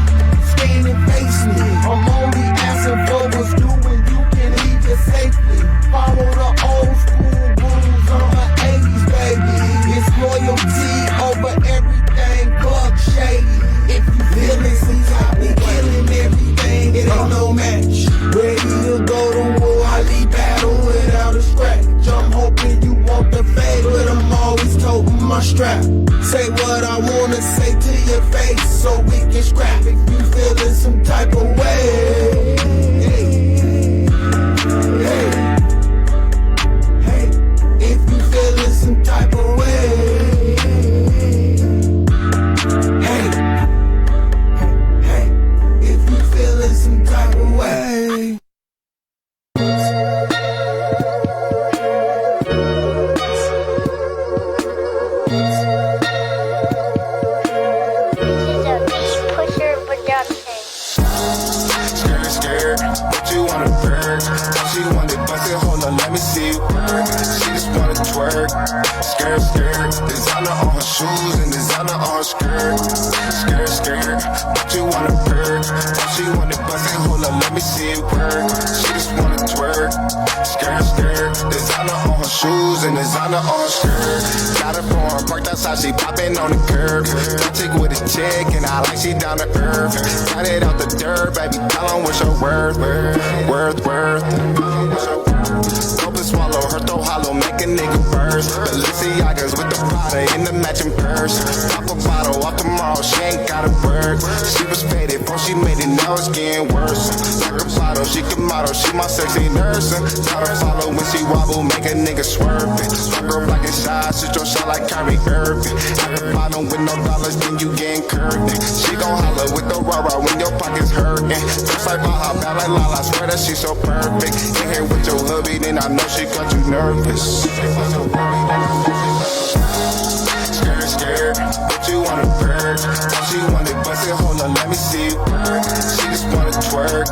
stand and face me. I'm only asking for what's due and you can leave it safely. Follow the old school rules, I'm an 80s baby. It's loyalty over everything, fuck shady. If you feel it, since I be killing everything, it ain't no match. Ready to go to war, I lead battle without a scratch. I'm hoping you want the fade, but I'm always toting my strap. Say what I wanna say to your face, so we can scrap if you feeling some type of way. Hey, if you feeling some type of way. Hey, if you feeling some type of way. Scared, but you wanna burn. She wanna bust it, hold on, let me see you work. She just wanna twerk. Scared, designer on her shoes and designer on her skirt. Scared, but you wanna burn. She wanna bust it, hold on, let me see you work. She just wanna twerk. Scared, designer on her shoes and designer on her skirt. Got her form, parked outside, she popping on the curb. I take with a chick and I like she down to earth. Got it out the dirt, baby, tell 'em what's your worth. Dope and swallow, her throat hollow, make a nigga burst. Balenciagas with the Prada in the matching purse. Pop a bottle off tomorrow, she ain't gotta work. She was faded before she made it, now it's getting worse. Like a bottle, she can model, she my sexy nurse. Try to follow when she wobble, make a nigga swerve it. Fuck her like a shot, shoot your shot like Kyrie Irving. At the bottom with no dollars, then you getting curved. She gon' holler with the rah-rah when your pockets hurting. Just like Baja, bad like Lala, swear that she so perfect. In here with your hubby, then I know she got you nervous. Scared, but you wanna burn. She wanna bust it, hold on, let me see you work. She just wanna twerk.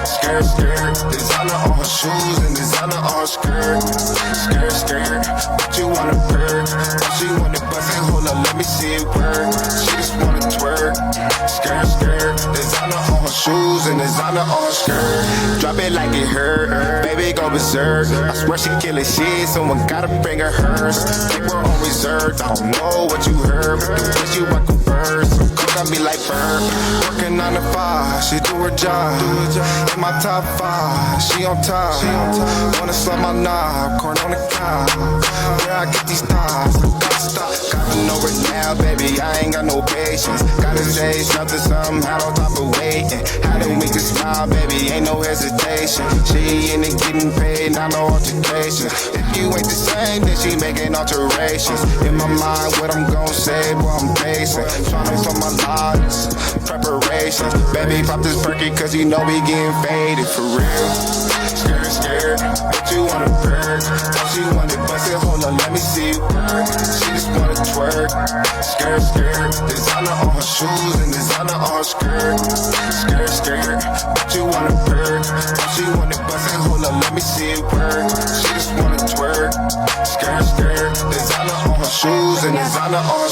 Scared, designer on her shoes and designer on her skirt. Scared, but you wanna burn. She wanna bust it, hold on, let me see you work. She just wanna twerk. Scared, designer on her shoes and designer on her skirt. Drop it like it hurt, baby go berserk. I swear she killing shit, someone gotta bring her hers. Think we're on reserve, I don't know what you heard, but the way she rock a verse, so cook on me like bird. Working 9 to 5, she do her job. In my top 5, she on top. Wanna slap my knob, corn on the cob. Where I get these thighs, I gotta stop. Gotta know it now, baby, I ain't got no patience. Gotta say something, somehow on top of waiting. How to make you smile, baby, ain't no hesitation. She in it getting paid, not no altercation. If you ain't the same, then she making alterations. In my mind, what I'm gon' say, boy, I'm pacing. Tryna for my lives, preparations. Baby, pop this perky, cause you know we getting faded for real. Scared, but you wanna burn. She wanna bust it, hold on, let me see you work. She just wanna twerk. Scared, designer on her shoes and designer on her skirt. Scared, but you wanna burn. She wanna bust it, hold on, let me see you work. She just wanna twerk. twerk. Skirt, skirt. Designer on her shoes and designer on her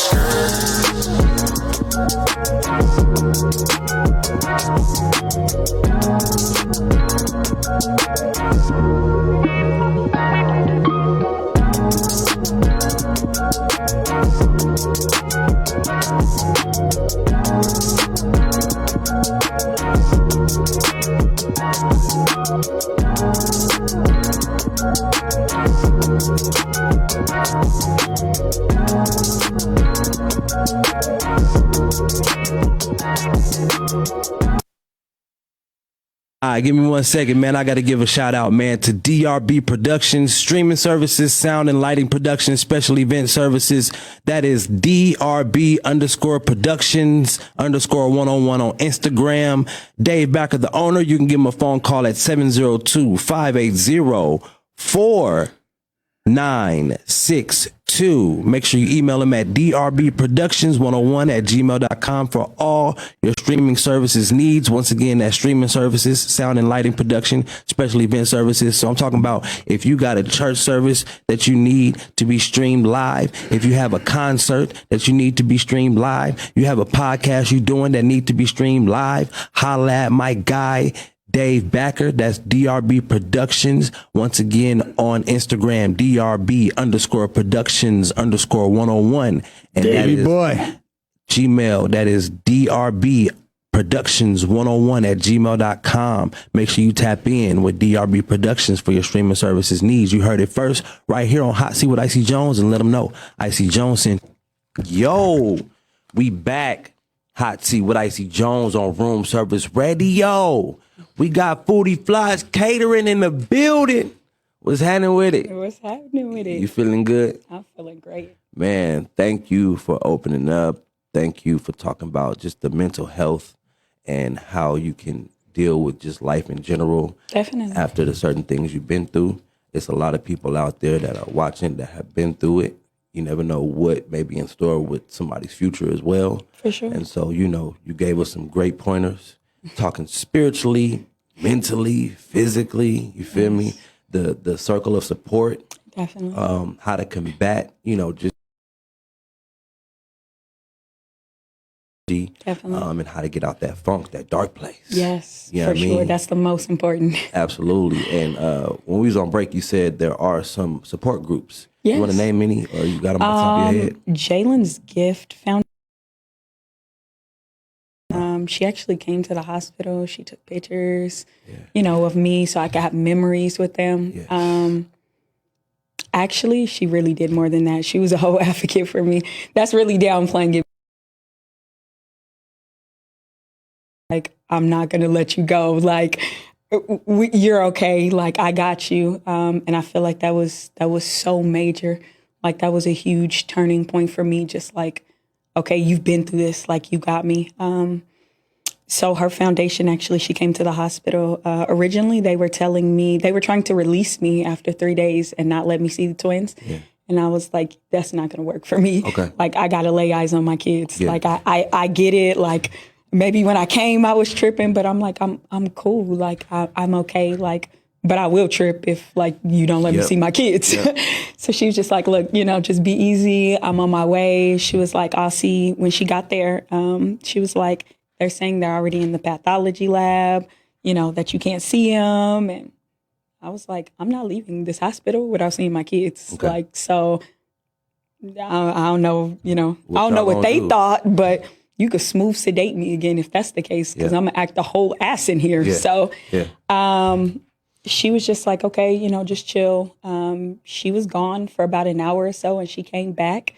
All right, give me 1 second, man. I got to give a shout out, man, to DRB Productions, streaming services, sound and lighting production, special event services. That is DRB_Productions_101 on Instagram. Dave Backer, the owner. You can give him a phone call at 702-580-4962. Make sure you email him at drbproductions101@gmail.com for all your streaming services needs. Once again, that's streaming services, sound and lighting production, special event services. So I'm talking about if you got a church service that you need to be streamed live, if you have a concert that you need to be streamed live, you have a podcast you're doing that need to be streamed live, holla at my guy, Dave Backer. That's DRB Productions. Once again on Instagram, DRB_Productions_101. And Davey that is boy. Gmail. That is DRB Productions101@gmail.com. Make sure you tap in with DRB Productions for your streaming services needs. You heard it first right here on Hot Seat with Icy Jones, and let them know Icy Jones sent. Yo, we back. Hot Seat with Icy Jones on Room Service Radio. We got Foody Flyz Catering in the building. What's happening with it? What's happening with it? You feeling good? I'm feeling great. Man, thank you for opening up. Thank you for talking about just the mental health and how you can deal with just life in general. Definitely. After the certain things you've been through. It's a lot of people out there that are watching that have been through it. You never know what may be in store with somebody's future as well. For sure. And so, you know, you gave us some great pointers, talking spiritually, mentally, physically, you feel me? The circle of support. Definitely. How to combat, you know, just definitely. And how to get out that funk, that dark place. Yes, you know for what I mean? sure. That's the most important. Absolutely. And when we was on break, you said there are some support groups. Yes. You want to name any, or you got them on top of your head? Jalen's Gift Foundation. She actually came to the hospital. She took pictures, you know, of me so I could have memories with them. Yes. Actually, she really did more than that. She was a whole advocate for me. That's really downplaying it. Like, I'm not going to let you go. Like, you're okay. Like, I got you. And I feel like that was so major. Like, that was a huge turning point for me. Just like, okay, you've been through this. Like, you got me. So her foundation, actually, she came to the hospital. Originally, they were telling me, they were trying to release me after 3 days and not let me see the twins. Yeah. And I was like, that's not going to work for me. Okay. Like, I got to lay eyes on my kids. Yeah. Like, I get it. Like, maybe when I came, I was tripping, but I'm like, I'm cool. Like, I'm okay. Like, but I will trip if, like, you don't let me see my kids. Yep. So she was just like, look, you know, just be easy. I'm on my way. She was like, I'll see. When she got there, she was like, they're saying they're already in the pathology lab, you know, that you can't see them. And I was like, I'm not leaving this hospital without seeing my kids. Okay. Like, so I don't know, you know, I don't know what they thought, but you could smooth sedate me again if that's the case, because I'm going to act the whole ass in here. Yeah. So Yeah. She was just like, okay, you know, just chill. She was gone for about an hour or so, and she came back,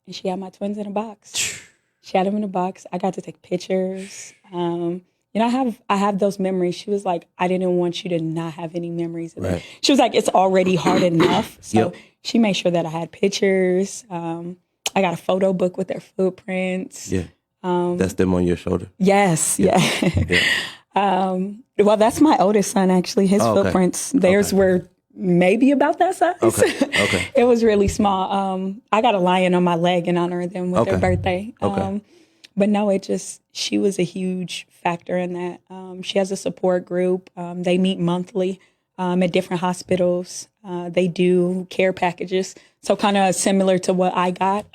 and she had my twins in a box. She had them in a box. I got to take pictures. You know, I have those memories. She was like, I didn't want you to not have any memories of it. She was like, it's already hard enough. So she made sure that I had pictures. I got a photo book with their footprints. Yeah. That's them on your shoulder? Yes. Yeah. Well, that's my oldest son, actually. His footprints, theirs were maybe about that size. Okay. It was really small. I got a lion on my leg in honor of them with their birthday. But no, she was a huge factor in that. She has a support group. They meet monthly at different hospitals. They do care packages. So kind of similar to what I got.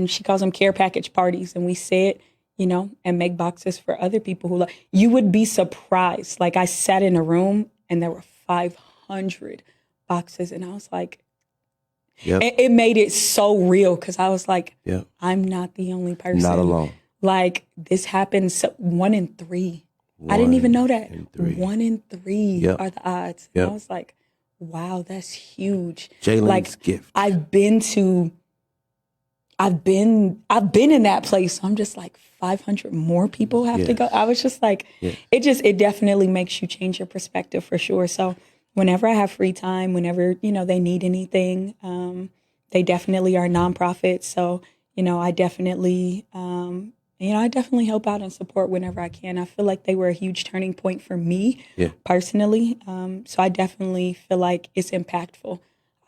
She calls them care package parties, and we sit, and make boxes for other people who you would be surprised. Like I sat in a room and there were 500 boxes, and I was like, it made it so real because I was like, I'm not the only person. Not alone. Like this happens 1 in 3. I didn't even know that. 1 in 3 are the odds. And I was like, wow, that's huge. Jalen's gift. I've been in that place. So I'm just like 500 more people have to go. I was just like, it definitely makes you change your perspective for sure. So whenever I have free time, whenever, they need anything, they definitely are nonprofits. So, I definitely, I definitely help out and support whenever I can. I feel like they were a huge turning point for me personally. So I definitely feel like it's impactful.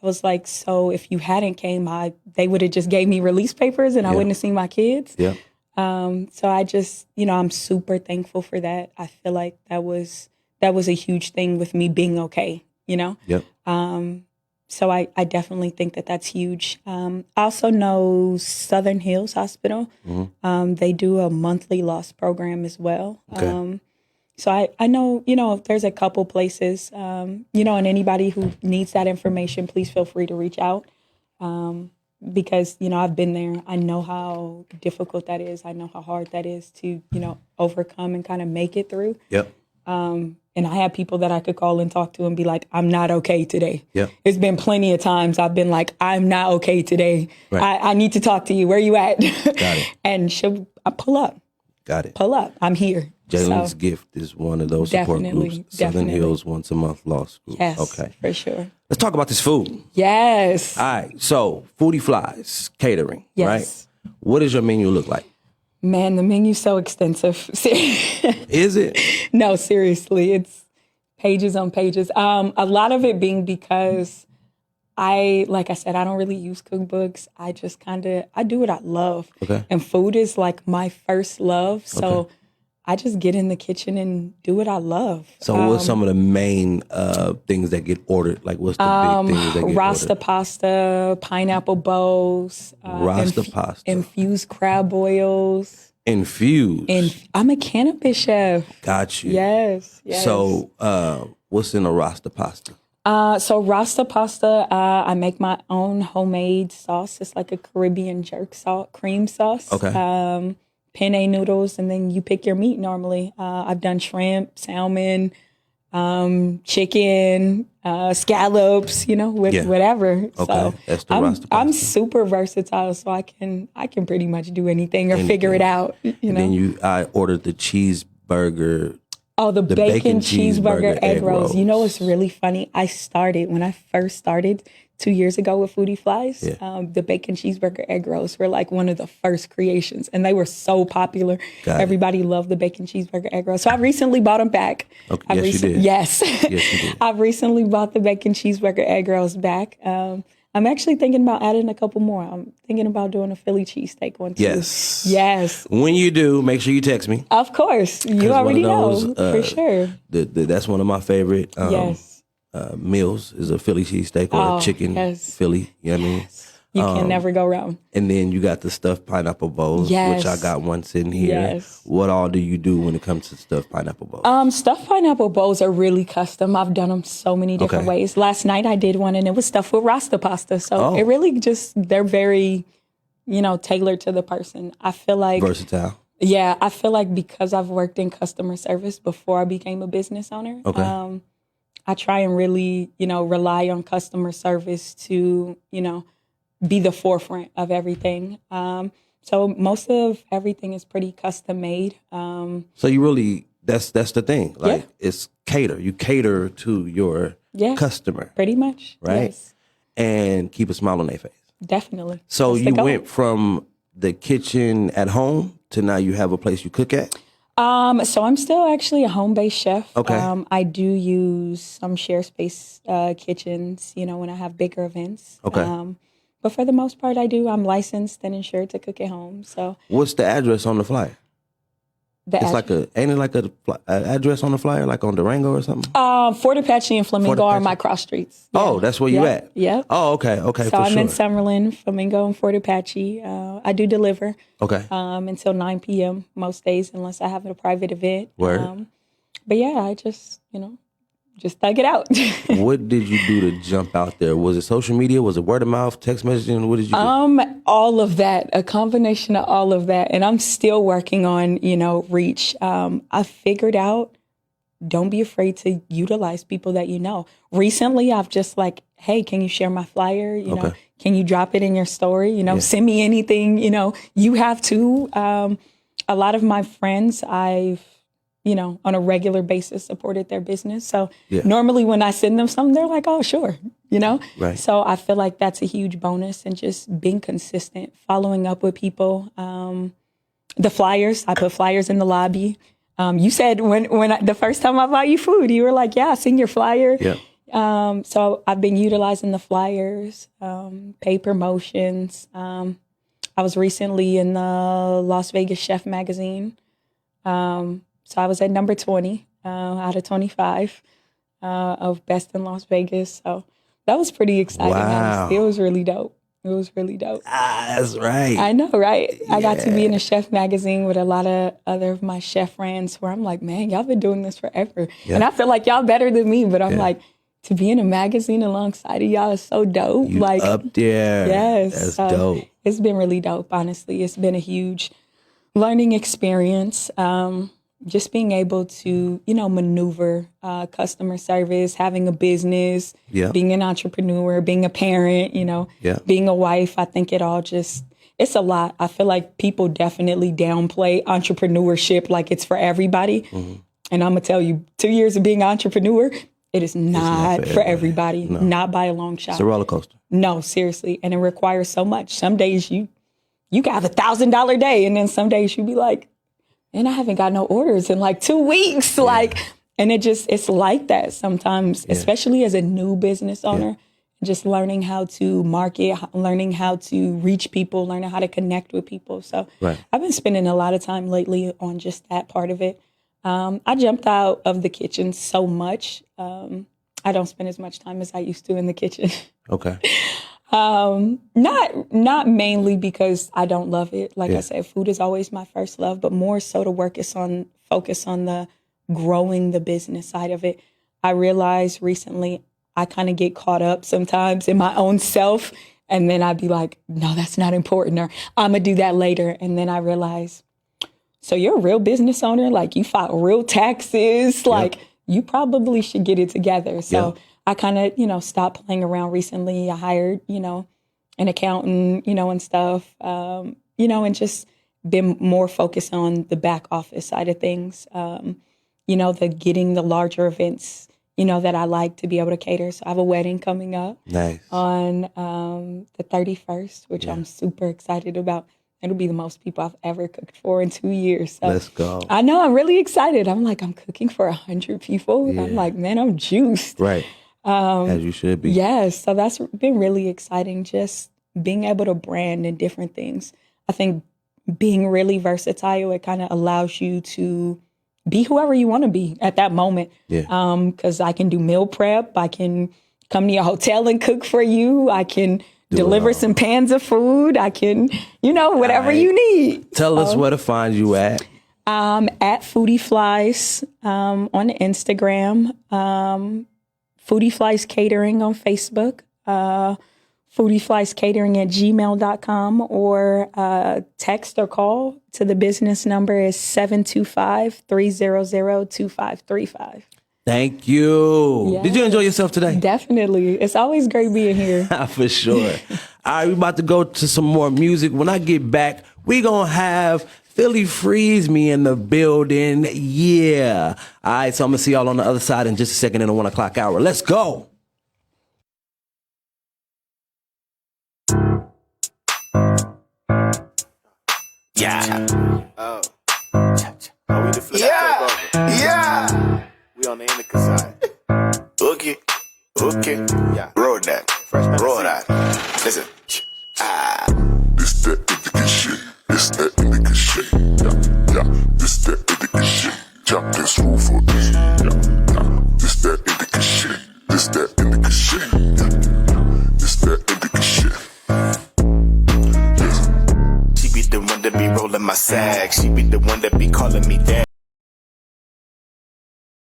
I was like, so if you hadn't came, they would have just gave me release papers and I wouldn't have seen my kids. So I just, I'm super thankful for that. I feel like that was a huge thing with me being okay, So I definitely think that that's huge. I also know Southern Hills Hospital. They do a monthly loss program as well. Okay. So I know, there's a couple places, and anybody who needs that information, please feel free to reach out. Because, I've been there. I know how difficult that is. I know how hard that is to, overcome and kind of make it through. And I have people that I could call and talk to and be like, I'm not okay today. It's been plenty of times I've been like, I'm not okay today. Right. I need to talk to you. Where you at? Got it. And I pull up. Got it. Pull up. I'm here. Jalen's Gift is one of those support groups. Southern Hills once a month loss group. Yes, okay, for sure. Let's talk about this food. Yes. All right. So Foody Flyz Catering, right? What does your menu look like? Man, the menu's so extensive. Is it? No, seriously. It's pages on pages. A lot of it being because like I said, I don't really use cookbooks. I just I do what I love. Okay. And food is like my first love. So I just get in the kitchen and do what I love. So what's some of the main things that get ordered? Like what's the big things that get Rasta ordered? pasta, pineapple bows. Rasta pasta. Infused crab oils. Infused? I'm a cannabis chef. Got you. Yes. So what's in a Rasta pasta? So Rasta pasta, I make my own homemade sauce. It's like a Caribbean jerk sauce, cream sauce. Okay. Penne noodles, and then you pick your meat normally. I've done shrimp, salmon, chicken, scallops, whatever. Okay. So that's the Rasta pasta. I'm super versatile, so I can pretty much do anything or figure it out. Then I ordered the cheeseburger. Oh, the bacon cheeseburger egg rolls. You know what's really funny? When I first started 2 years ago with Foody Flyz, the bacon cheeseburger egg rolls were like one of the first creations, and they were so popular. Everybody loved the bacon cheeseburger egg rolls. So I recently bought them back. Okay. Yes, you did. Yes. Yes, you did. I've recently bought the bacon cheeseburger egg rolls back. I'm actually thinking about adding a couple more. I'm thinking about doing a Philly cheesesteak one too. Yes. When you do, make sure you text me. Of course. You already know, for sure. That's one of my favorite meals is a Philly cheesesteak or a chicken Philly. You know what I mean? You can never go wrong. And then you got the stuffed pineapple bowls, which I got one sitting here. Yes. What all do you do when it comes to stuffed pineapple bowls? Stuffed pineapple bowls are really custom. I've done them so many different ways. Last night I did one and it was stuffed with Rasta pasta. So it really they're very, tailored to the person. I feel like versatile. Yeah, I feel like because I've worked in customer service before I became a business owner. I try and really, rely on customer service to, be the forefront of everything. So most of everything is pretty custom made. So you really, that's the thing. Like it's cater. You cater to your customer. Pretty much. Right? Yes. And keep a smile on their face. Definitely. So you went from the kitchen at home to now you have a place you cook at? So I'm still actually a home-based chef. Okay. I do use some share space kitchens, when I have bigger events. Okay. But for the most part, I'm licensed and insured to cook at home. So what's the address on the flyer? It's like ain't it like a address on the flyer, like on Durango or something? Fort Apache and Flamingo are my cross streets. Yeah. Oh, that's where you at? Yeah. Oh, okay, So I'm in Summerlin, Flamingo, and Fort Apache. I do deliver. Okay. Until 9 p.m. most days, unless I have a private event. Word. But yeah, I just thug it out. What did you do to jump out there? Was it social media? Was it word of mouth, text messaging? What did you do? All of that, a combination of all of that. And I'm still working on, reach. I figured out, don't be afraid to utilize people that you know. Recently, I've just like, hey, can you share my flyer? You know, can you drop it in your story? Send me anything, you have to. A lot of my friends, I've, on a regular basis supported their business. So normally when I send them something, they're like, oh, sure, Right. So I feel like that's a huge bonus, and just being consistent, following up with people. The flyers, I put flyers in the lobby. You said the first time I bought you food, you were like, yeah, I seen your flyer. Yeah. So I've been utilizing the flyers, paid promotions. I was recently in the Las Vegas Chef magazine. So I was at number 20 out of 25 of Best in Las Vegas. So that was pretty exciting. Wow. Honestly. It was really dope. It was really dope. That's right. I know, right? I got to be in a chef magazine with a lot of other of my chef friends where I'm like, man, y'all been doing this forever. And I feel like y'all better than me, but I'm like, to be in a magazine alongside of y'all is so dope. You like up there. Yes. That's dope. It's been really dope, honestly. It's been a huge learning experience. Just being able to, maneuver customer service, having a business, being an entrepreneur, being a parent, being a wife. I think it's a lot. I feel like people definitely downplay entrepreneurship like it's for everybody. Mm-hmm. And I'm going to tell you, 2 years of being an entrepreneur, it is not for everybody, not by a long shot. It's a roller coaster. No, seriously. And it requires so much. Some days you can have $1,000 day, and then some days you be like, and I haven't got no orders in like 2 weeks. And it's like that sometimes, especially as a new business owner, just learning how to market, learning how to reach people, learning how to connect with people. So I've been spending a lot of time lately on just that part of it. I jumped out of the kitchen so much. I don't spend as much time as I used to in the kitchen. Okay. Not mainly because I don't love it. Like I said, food is always my first love, but more so to focus on the growing the business side of it. I realized recently I kind of get caught up sometimes in my own self, and then I'd be like, no, that's not important, or I'm gonna do that later. And then I realize, so you're a real business owner, like you file real taxes, like you probably should get it together. So I kind of, stopped playing around recently. I hired, an accountant, and stuff, and just been more focused on the back office side of things, the getting the larger events, that I like to be able to cater. So I have a wedding coming up on the 31st, which I'm super excited about. It'll be the most people I've ever cooked for in 2 years. So let's go. I know, I'm really excited. I'm like, I'm cooking for 100 people. Yeah. I'm like, man, I'm juiced. Right. As you should be. Yes. So that's been really exciting. Just being able to brand in different things. I think being really versatile, it kind of allows you to be whoever you want to be at that moment. Yeah. Because I can do meal prep. I can come to your hotel and cook for you. I can deliver some pans of food. I can, whatever you need. Tell us where to find you at. At Foody Flyz on Instagram. Foody Flyz Catering on Facebook. Foody Flyz Catering at gmail.com, or text or call to the business number is 725-300-2535. Thank you. Yes. Did you enjoy yourself today? Definitely. It's always great being here. For sure. All right, we're about to go to some more music. When I get back, we're going to have Flyz me in the building. Yeah. All right, so I'm going to see y'all on the other side in just a second in the 1 o'clock hour. Let's go. Yeah. Oh. Are we the flip? Yeah. We on the indica side. Okay. Yeah. Roll that. Roll that. Listen. This that indica shit. This that indica shit. Yeah. This that indica It's that indica shit. It's that indica shit. She be the one that be rolling my sack. She be the one that be calling me dad.